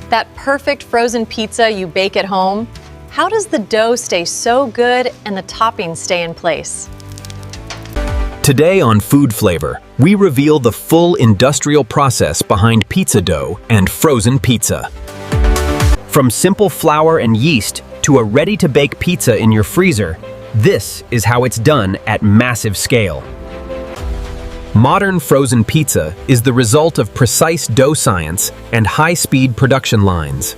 That perfect frozen pizza you bake at home, how does the dough stay so good and the toppings stay in place? Today on Food Flavor, we reveal the full industrial process behind pizza dough and frozen pizza. From simple flour and yeast to a ready-to-bake pizza in your freezer, this is how it's done at massive scale. Modern frozen pizza is the result of precise dough science and high-speed production lines.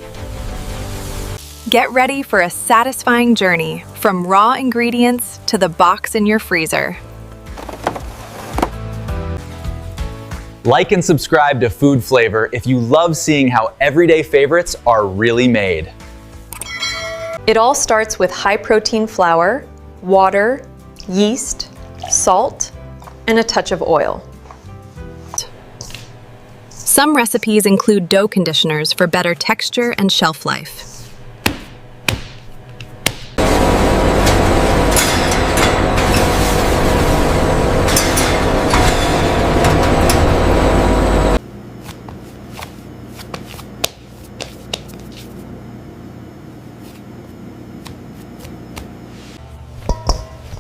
Get ready for a satisfying journey from raw ingredients to the box in your freezer. Like and subscribe to Food Flavor if you love seeing how everyday favorites are really made. It all starts with high-protein flour, water, yeast, salt, and a touch of oil. Some recipes include dough conditioners for better texture and shelf life.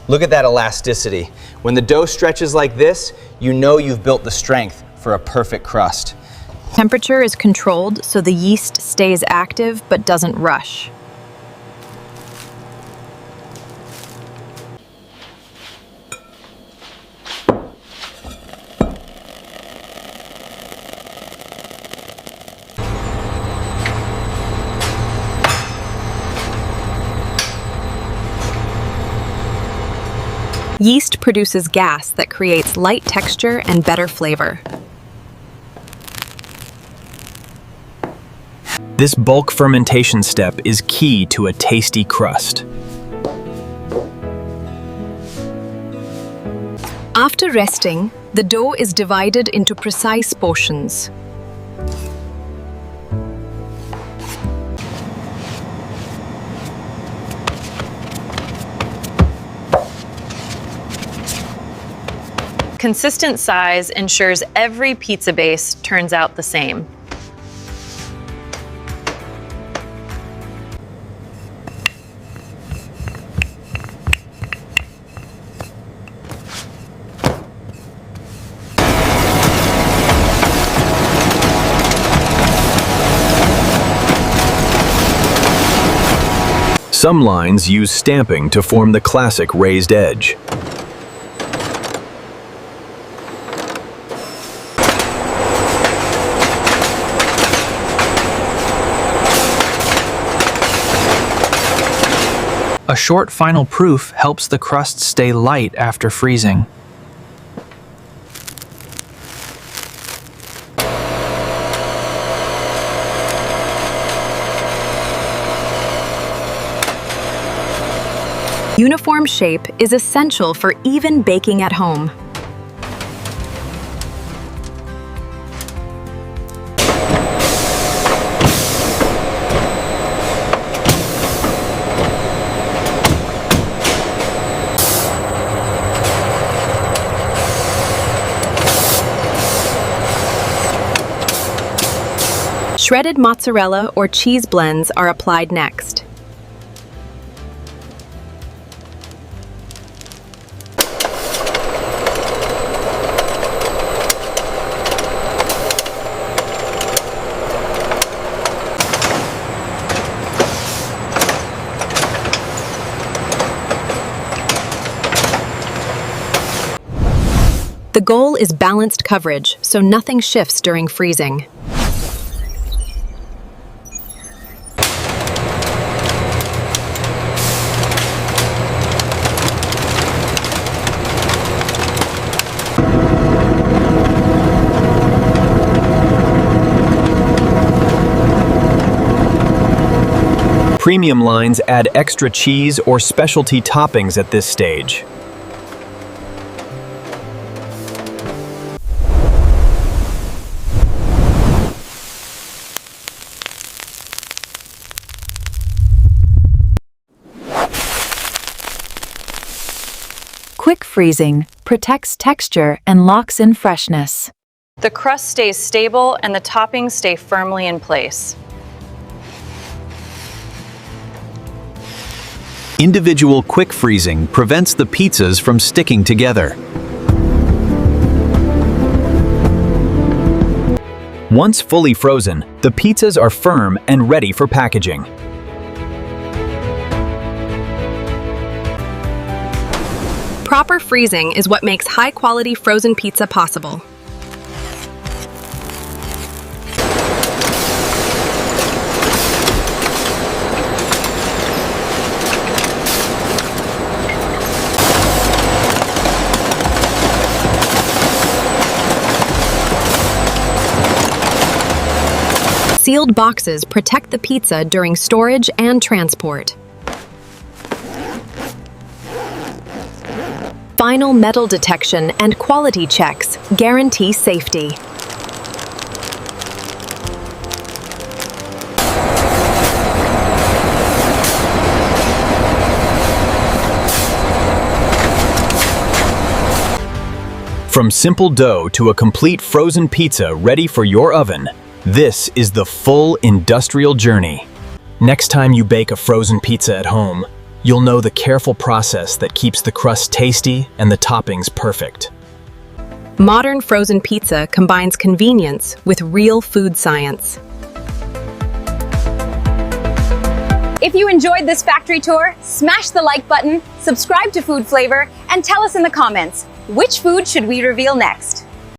Look at that elasticity. When the dough stretches like this, you know you've built the strength for a perfect crust. Temperature is controlled so the yeast stays active but doesn't rush. Yeast produces gas that creates light texture and better flavor. This bulk fermentation step is key to a tasty crust. After resting, the dough is divided into precise portions. Consistent size ensures every pizza base turns out the same. Some lines use stamping to form the classic raised edge. A short final proof helps the crust stay light after freezing. Uniform shape is essential for even baking at home. Shredded mozzarella or cheese blends are applied next. The goal is balanced coverage, so nothing shifts during freezing. Premium lines add extra cheese or specialty toppings at this stage. Quick freezing protects texture and locks in freshness. The crust stays stable and the toppings stay firmly in place. Individual quick freezing prevents the pizzas from sticking together. Once fully frozen, the pizzas are firm and ready for packaging. Proper freezing is what makes high-quality frozen pizza possible. Sealed boxes protect the pizza during storage and transport. Final metal detection and quality checks guarantee safety. From simple dough to a complete frozen pizza ready for your oven, this is the full industrial journey. Next time you bake a frozen pizza at home, you'll know the careful process that keeps the crust tasty and the toppings perfect. Modern frozen pizza combines convenience with real food science. If you enjoyed this factory tour, smash the like button, subscribe to Food Flavor, and tell us in the comments, which food should we reveal next?